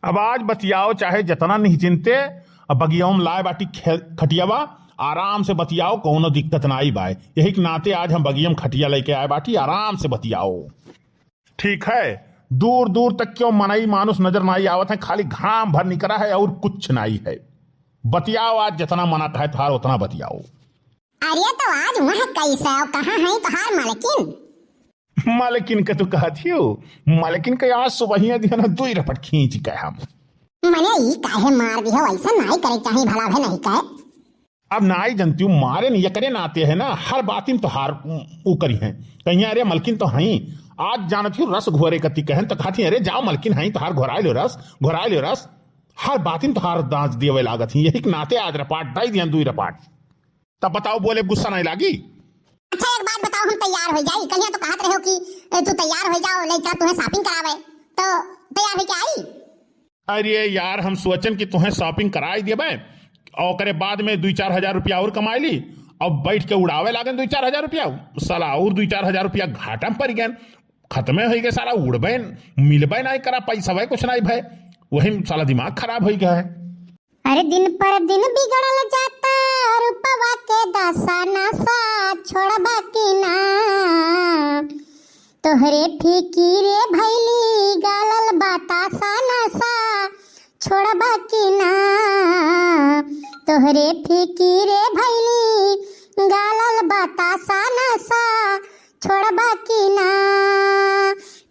अब आज बतियाओ चाहे जतना निश्चिंते। अब बगिया में लाए बाटी खटियावा, आराम से बतियाओ, कोनो दिक्कत ना आई बाय। यही के नाते आज हम बगिया में खटिया लेके आए बाटी, आराम से बतियाओ। ठीक है, दूर दूर तक क्यों मनई मानुस नजर ना आई आवत है, खाली घाम भर निकला है और कुछ नहीं है। बतियाओ आज जितना मना कहे थार उतना बतियाओ। अरे तो आज वह कैसा कहाँ है तोहार मालकिन? मालकिन के तो कहती हो, मालकिन के आज सुबह दिया ना 2 रपट खींच के हम मने ई काहे मार दियो, ऐसा नहीं करे चाहिए, भला भे नहीं कहे। अब ना ही जनती हूँ, मारे नहीं करे नाते है ना, हर बात में तो हार वो करी है कहीं। अरे मलकिन तो हई आज जानती हूँ रस घोरे कती कहन तो खाती, अरे जाओ मलकिन हई तो हार घोराए लो रस, घोराए लो रस। हर बात में तो हार दांच दिए लागत ही, यही के नाते आज रपाट दाई दिया 2 रपाट। तब बताओ, बोले गुस्सा नहीं लागी? अच्छा एक बात बताओ, हम तैयार हो जाई, कहिया तो कहत रहे हो कि तू तैयार हो जाओ, लइका तुम्हें शॉपिंग करावे, तो तैयार हो के आई? अरे यार हम सोचन कि तुम्हें शॉपिंग कराई देवे और करे बाद में 2-4 हजार रुपया और कमाई ली, अब बैठ के उड़ावे लागन 2-4 हजार रुपया, साला और 2-4 हजार रुपया घाटा में पड़ गए, खत्मे हो गए, साला उड़बे मिलबे नहीं करा, पैसा भाई कुछ नहीं भाई, वही साला दिमाग खराब हो गया है। अरे दिन पर दिन बिगड़ल जाता, रूपवा के दशा नशा छोड़बा की ना, तोहरे फिकीरे भैली गालल बतासा नशा छोड़बा की ना, तोहरे फिकीरे भैली गालल बतासा नशा छोड़बा की ना,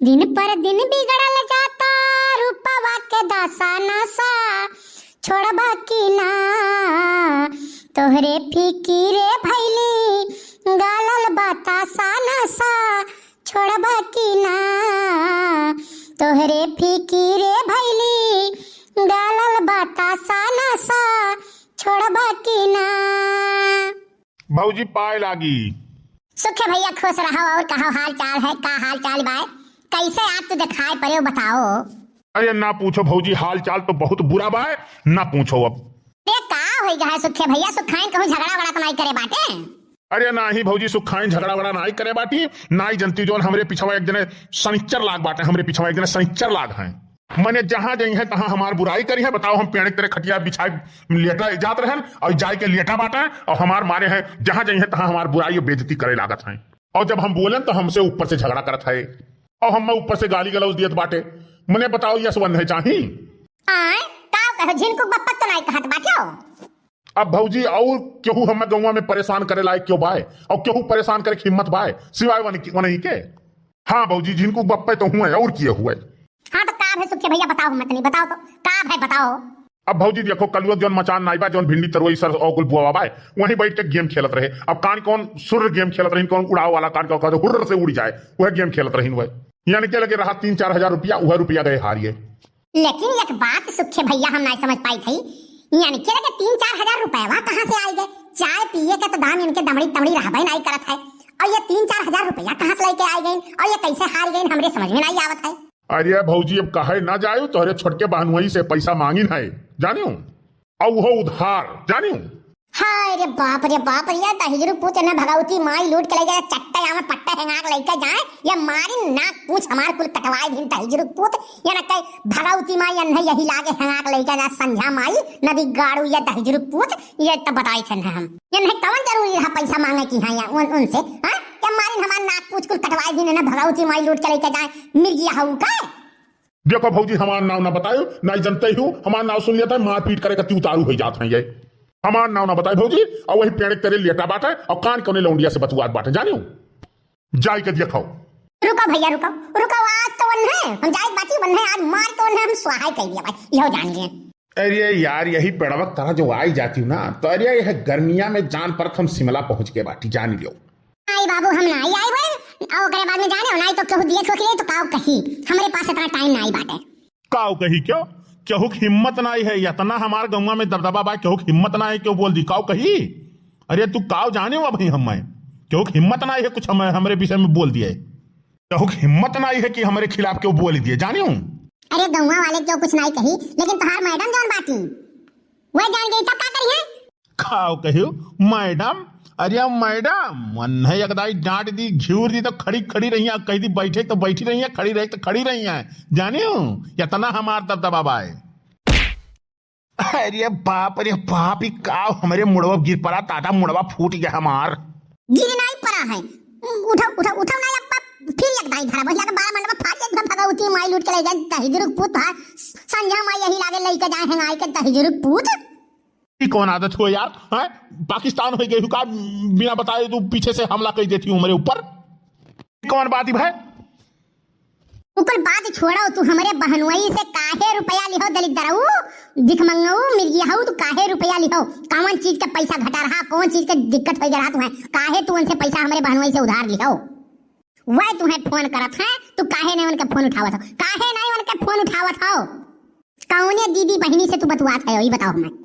दिन पर दिन बिगड़ल जाता, रूपवा के दशा नशा छोड़बा की ना, तोहरे फिकीरे भैली गालल बतासा नशा छोड़बा की ना, तोहरे फिकीरे भैली गालल बतासा नशा छोड़बा की ना। भौजी पाए लागी। सुखे भैया खुश रहो, और कहो हाल चाल है, का हाल चाल बाय, कैसे आप तो दिखाई पड़े बताओ? अरे ना पूछो भौजी, हाल चाल तो बहुत बुरा बा, ना पूछो। अब अरे का हो गया है सुखे भैया, सुखाइन कहूं झगड़ा वड़ा तो नहीं करे बाटे? अरे ना ही भौजी, सुखाइन झगड़ा वड़ा नहीं करे बाटी, ना ही जनती जोन हमरे पिछवा एक जने सनिच्चर लाग बाटे, हमरे पिछवा एक जने सनिच्चर लाग हैं, मने जहां जाई है तहां हमार बुराई करी है। बताओ, हम पेड़ तेरे खटिया बिछाए लेटा जात रहन और जाए के लेटा बाटे और हमार मारे हैं, जहां जाई है तहां हमार बुराई और बेइज्जती करे लागत है, और जब हम बोलें तो हमसे ऊपर से झगड़ा करत है और हम ऊपर से गाली गलौज दियत बाटे। मने बताओ ये संबंध है चाही? आय का कहो झिनको बप्पत तो नहीं कहत बाटे। अब भौजी और केहू हमें गौवा में परेशान करे लायक क्यों बाय, और केहू परेशान करे हिम्मत बाय सिवाय वही के? हाँ भौजी, जिनको बप्पे तो हुए और किए हुए। हाँ तो का है सुखे भैया, बताओ, मत नहीं बताओ तो का है बताओ। अब भौजी देखो, कलुआ जोन मचान नाइबा जोन भिंडी तरोई सर और बुआ बाय वहीं बैठ के गेम खेलत रहे। अब कान कौन सुर गेम खेलत रही, कौन उड़ाव वाला कान का हुर्र से उड़ जाए, वह गेम खेलत रही वह, यानी के लगे रहा 3-4 हजार रुपया, वह रुपया गए हारिए। लेकिन एक बात सुखे भैया हम नहीं समझ पाई थी, यानी के लगे 3-4 हजार रुपया कहाँ से आ गए? चाय पिए के तो दाम इनके दमड़ी तमड़ी रहबे नहीं करत है, और ये 3-4 हजार रुपया कहाँ से लेके आ गए, और ये कैसे हार गए, हमरे समझ में नहीं आवत है। अरे भौजी, अब कहे ना जायो तोहरे छोटके बहनोई से पैसा मांगी है जानियो, और वो उधार जानियो। हाय रे बाप रे बाप, ये दहिजरू पूछ न भगवती माई लूट के ले जाए, चट्टा या में पट्टा हैंगाक लेके जाए, या मारी नाक पूछ हमार कुल कटवाए दिन दहिजरू पूछ, या न कई भगवती माई अन्हे यही लागे हैंगाक लेके जा संझा माई नदी गाड़ू या दहिजरू पूछ, ये तो बताई छन हम, ये नहीं कवन जरूरी रहा पैसा मांगे की हां या उनसे, हां क्या मारी हमार नाक पूछ कुल कटवाए दिन न भगवती माई लूट के लेके जाए, मिर्गिया हऊ का? देखो भौजी, हमार नाम ना बतायो, नहीं जानते हूँ, हमार नाम सुन लिया था मारपीट करे का उतारू हो जात है, ये हमार नाम ना बताए भौजी, और वही पेड़ तेरे लेटा बाटे और कान कोने लौंडिया से बतुआत बाटे जानियो, जाई के देखो। रुको भैया रुको रुको, आज तो वन है, हम जाए बाती वन है, आज मार तो वन है, हम स्वाहा कह दिया भाई, यहो जान लिए। अरे यार, यही पेड़वक तरह जो आई जाती हूँ ना, तो अरे यह गर्मिया में जान पर हम शिमला पहुंच के बाटी जान लियो। आई बाबू हम ना आई बे, और करे बाद में जाने हो, नहीं तो केहू दिए खोखले तो काऊ कही, हमरे पास इतना टाइम नहीं बाटे। काऊ कही क्यों? केहू हिम्मत नहीं है, इतना हमारे गौवा में दबदबा बा, केहू हिम्मत ना है क्यों बोल दी काऊ कही? अरे तू काऊ जाने हो भाई, हम केहू हिम्मत नहीं है कुछ हमारे विषय में बोल दिए, केहू हिम्मत नहीं है कि हमारे खिलाफ क्यों बोल दिए जाने हो? अरे गौवा वाले क्यों कुछ नहीं कही, लेकिन तुम्हार मैडम जौन बाटी वह जान गई तब का करी है? काऊ कही मैडम? अरे मैडम मन है एकदाई डांट दी घूर दी तो खड़ी खड़ी रही है, कही दी बैठे तो बैठी रही है, खड़ी रही तो खड़ी रही है, जानियो इतना हमार दबदबा बाय। अरे बाप ही का हमारे मुड़वा गिर पड़ा, ताता मुड़वा फूट गया हमार। गिर नहीं पड़ा है, उठाओ उठाओ उठाओ नहीं अब्बा, फिर एकदम धरा भैया के बाल मंडप फाड़ के भगाउती माई लूट के ले जाए तहिजुरुक पूत भा संध्या माई यही लागे लेके जाए हैं आई के तहिजुरुक पूत। ये कौन आदत हो यार, है पाकिस्तान हो गई का बिना बताए तू पीछे से हमला कर देती हूँ मेरे ऊपर, कौन बात है भाई? ऊपर बात छोड़ो, तू हमारे बहनोई से काहे रुपया लिहो दलित दराऊ दिख मंगाऊ मिर्गिया हो, तू काहे रुपया लिहो, कौन चीज का पैसा घटा रहा, कौन चीज का दिक्कत हो रहा तुम्हें, काहे तू उनसे पैसा हमारे बहनोई से उधार लिहो? वह तुम्हें फोन करत है, तू काहे नहीं उनका फोन उठावत हो, काहे नहीं उनका फोन उठावत हो? कौने दीदी बहनी से तू बतुआत है, ये बताओ हमें।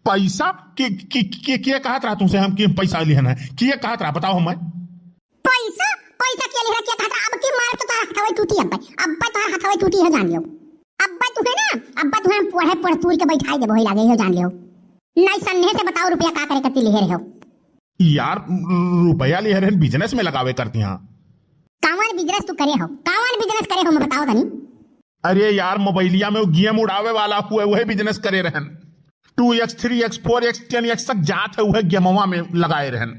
पैसा के कहत रहा तुमसे हम कि पैसा लेना है, कि कहत रहा बताओ हमें। पैसा पैसा क्या ले रहा, क्या कहता? अब की मार तो तारा हथावे टूटी, अब्बा तारा हथावे टूटी है, जान लियो। अब्बा तुम्हें ना, अब्बा तुम्हें पढ़े तूर के बैठाई देबो, लागे हो, जान लियो। नहीं सन्ने से बताओ रुपया का करे कति ले रहे हो? यार रुपया ले रहे बिजनेस में लगावे करती हैं। कौन बिजनेस तू करे हो, कौन बिजनेस करे हो मैं बताओ तनी। अरे यार मोबाइलिया में वो गेम उड़ावे वाला हुआ वही बिजनेस करे रहन, 2x 3x 4x 10x तक जात है, वह गेमवा में लगाए रहन,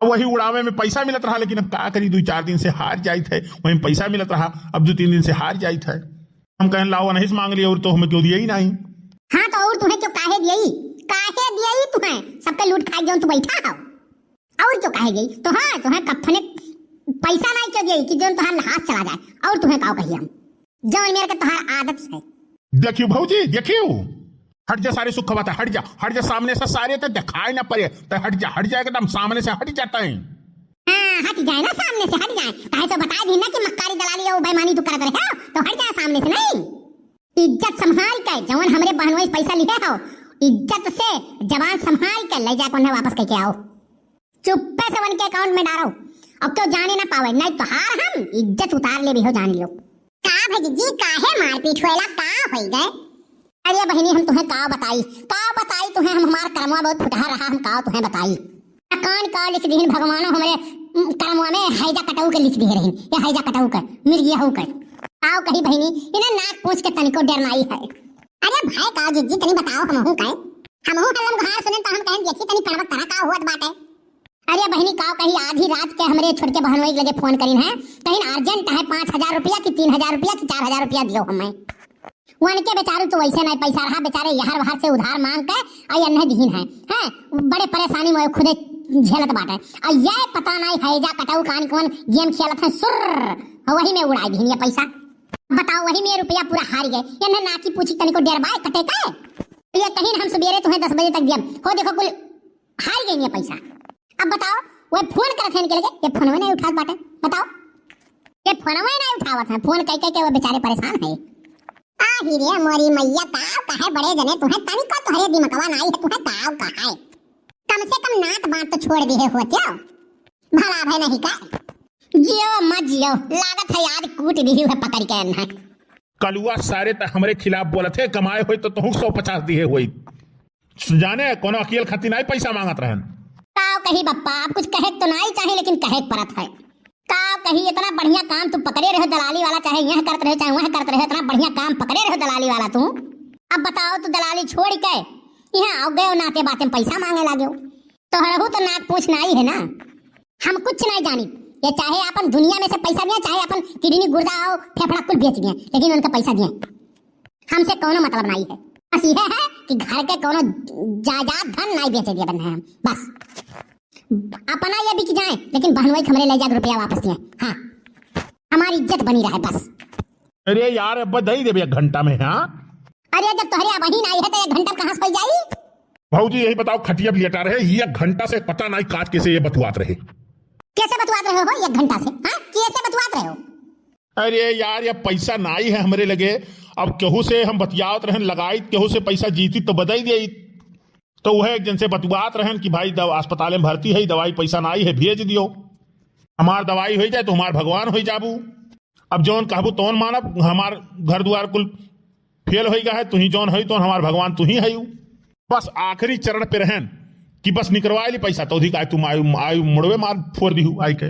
वही उड़ावे में पैसा मिलत रहा। लेकिन अब क्या करी, 2-4 दिन से हार जाई थे, वही पैसा मिलत रहा, अब 2-3 दिन से हार जाई थे। हम कहें लाओ नहीं मांग लिया और तो हमें क्यों दिया ही नहीं। हाँ तो और तुम्हें क्यों काहे दियई, काहे दियई तुम्हें, सबके लूट खा गए तू बैठा हो, और क्यों काहे गई तो? हाँ तुम्हें कफने पैसा नहीं क्यों दियई कि जो तुम्हारा हाथ चला जाए, और तुम्हें काओ कही हम जो मेरे के तुम्हारा आदत है। देखियो भाजी देखियो, हट जा सारे सुख बात है, हट जा सामने से, सारे तो दिखाई ना पड़े तो हट जा एकदम सामने से हट जाता है। हाँ हट जाए ना, सामने से हट जाए, काहे तो बता दी ना कि मक्कारी दलाली और बेईमानी तू करत रहे हो, तो हट जा सामने से। नहीं इज्जत संभाल के, जवन हमरे बहनोई पैसा लिए हो, इज्जत से जवान संभाल के ले जा कोने वापस करके आओ, चुप्पे से उनके अकाउंट में डालो, अब क्यों जाने ना पावे, नहीं तो हार हम इज्जत उतार ले भी हो, जान लियो। का भजी जी काहे मारपीट होएला, का होई गए? अरे बहनी हम तुम्हें का बताई तुम्हें, हम हमार कर्मवा बहुत फुटहा रहा, हम का तुम्हें बताई, कान का लिख दी भगवानो हमारे कर्मवा में हैजा कटाऊ के लिख दी रही, या हैजा कटाऊ कर मिर्गिया हो कर आओ कही बहनी, इन्हें नाक पूछ के तनिको डरनाई है। अरे भाई का जिज्जी तनी बताओ, हमहू कहे, हमहू कलम घार सुने तो हम कहें देखी तनी पड़वा करा का हुआ बाटे। अरे बहनी का कही आधी रात के हमरे छोड़ के बहनोई लगे फोन करीन है, कहीं अर्जेंट है 5000 रुपया की 3000 रुपया की 4000 रुपया दियो हमें, उनके बेचारू तो वैसे नहीं पैसा रहा, बेचारे यहार वहार से उधार मांग के आई अन्य दीन है, बड़े परेशानी में खुदे झेलत बाटे, और ये पता नहीं हैजा कटाऊ कान कौन गेम खेलत है, सुर वही में उड़ाई दीन ये पैसा। बताओ वही में रुपया पूरा हार गए, ये नाकी पूछी तनिको डेर बाय कटे का, ये कहीं हम सवेरे तुम्हें 10 बजे तक दिया हो, देखो कुल हार गए ये पैसा। अब बताओ वो फोन करत है इनके लिए, ये फोन नहीं उठात बाटे, बताओ ये फोन नहीं उठावत है, फोन कह के वो बेचारे परेशान है। आही रे मोरी मैया, काव काहे बड़े जने तुम्हें तनिको तोहरे दिमागवा नहीं है, तुम्हें काव काहे कम से कम नात बात तो छोड़ दिए होते हो, भला भाई नहीं का जियो मत जियो, लागत है याद कूट दी है पकड़ के अन्ना। कलुआ सारे तो हमारे खिलाफ बोलत है, कमाए हुए तो तुम 150 दिए हुई, जाने कोनो अकेल खातिर नहीं पैसा मांगत रहन। काव कही बप्पा, आप कुछ कहे तो नहीं चाहे, लेकिन कहे परत है, काव कही इतना बढ़िया काम तू पकड़े रहे दलाली वाला, चाहे यह करते रहे चाहे वह करते रहे, इतना बढ़िया काम पकड़े रहे दलाली वाला तू। अब बताओ तू दलाली छोड़ के यहाँ आओ गए नाते बातें पैसा मांगे लगे, तो हरहू तो नाक पूछना ही है ना। हम कुछ नहीं जानी, ये चाहे अपन दुनिया में से पैसा दिए, चाहे अपन किडनी गुर्दा आओ फेफड़ा कुल बेच दिए, लेकिन उनका पैसा दिए हमसे कोनो मतलब नहीं है। बस यह है कि घर के कोनो जायदाद धन नहीं बेचे दिए बने हम, बस अपना ये बिक जाए, लेकिन बहनोई हमरे ले जा रुपया वापस दिए, हाँ हमारी इज्जत बनी रहे बस। अरे यार अब दही देबे 1 घंटा में। हाँ अरे जब तोहरे बहिन आई है तो 1 घंटा कहाँ से जाई? भाजी यही बताओ, खटिया भी लेटा रहे, ये 1 घंटा से पता नहीं काट कैसे ये बतुआत रहे, कैसे बतुआत रहे हो 1 घंटा से? हाँ कैसे बतुआत रहे हो? अरे यार ये पैसा नहीं है हमरे लगे, अब केहू से हम बतियात रहन, लगाई केहू से पैसा जीती तो बदई दे, तो वह एक जन से बतुआत रहन कि भाई अस्पताल में भर्ती है, दवाई पैसा नहीं है भेज दियो, हमार दवाई हो जाए तो हमार भगवान हो जाबू। अब जौन कहबू तौन मानब, हमार घर द्वार कुल फेल हो गया है, तुही जौन है तो हमार भगवान तुही है। बस आखिरी चरण पे रहन कि बस निकलवा ली पैसा तो अधिक आए तुम आयु मुड़वे मार फोड़ दी आई के।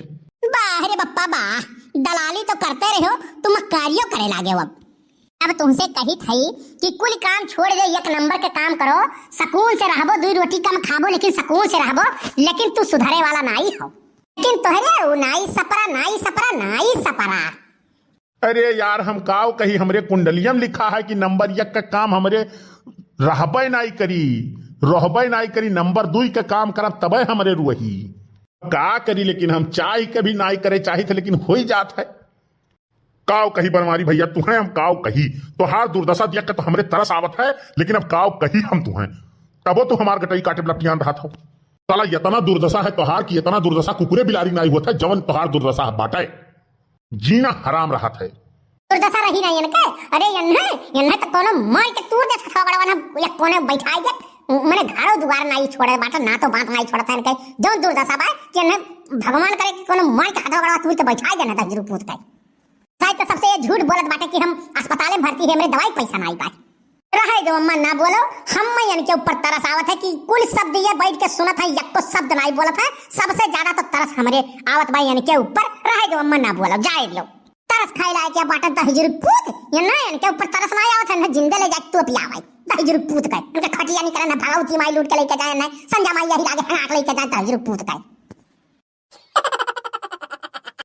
वाह रे बप्पा वाह, दलाली तो करते रहो, तुम कार्यों करे लागे हो। अब तुमसे कही थी कि कुल काम छोड़ दे, एक नंबर के काम करो, सकून से रहबो, 2 रोटी कम खाबो लेकिन सकून से रहबो, लेकिन तू सुधरे वाला नहीं हो। लेकिन तोहरे नाई सपरा। अरे यार हम काव कही, हमरे कुंडलियम लिखा है कि नंबर 1 का काम हमरे रहबे नहीं करी, नंबर 2 का काम करब तबे हमरे रुही का करी। लेकिन हम चाह के भी नहीं करे चाही थे, लेकिन हो ही जात है। काव कही बनवारी भैया तुम्हें हम काव कही, तो हार दुर्दशा दिया के तो हमरे तरस आवत है, लेकिन अब काव कही हम तुम्हें, तबो तो हमार गटई काटे लपटियान रहा था। साला इतना दुर्दशा है तोहार की, इतना दुर्दशा कुकुरे बिलारी नहीं होता है, जवन तोहार दुर्दशा बाटे जीना हराम रहा था। दुर्दशा रही नहीं इनके। अरे यन्हे तो कोनो मार के तूर दे छछवाड़ा ना, या कोने बैठाई दे, मने घरो दुआर नहीं छोड़े बाटा, ना तो बात नहीं छोड़ता इनके। जो दुर्दशा बा कि इन्हें भगवान करे कि कोनो मार के हथवा तूर के बैठाई देना था जरूर पूत के। साइड तो सबसे ये झूठ बोलत बाटे कि हम अस्पताल में भर्ती है, मेरे दवाई पैसा नहीं पाए। रहे दो अम्मा ना बोलो, हम इनके ऊपर तरस आवत है कि कुल शब्द ये बैठ के सुनत है, यक्को शब्द नहीं बोलत है, सबसे ज्यादा तो तरस हमरे आवत भाई इनके ऊपर। रहे दो अम्मा ना बोलो, जाए लो तरस खाई लाए क्या बाटन तहजर पूत, ये ना इनके ऊपर तरस नहीं आवत है, ना जिंदे ले जाके तो पियावे तहजर पूत का, इनके खटिया नहीं करे, ना भगवती माई लूट के लेके जाए, ना संजा माई यही लागे हनाक लेके जाए तहजर पूत का।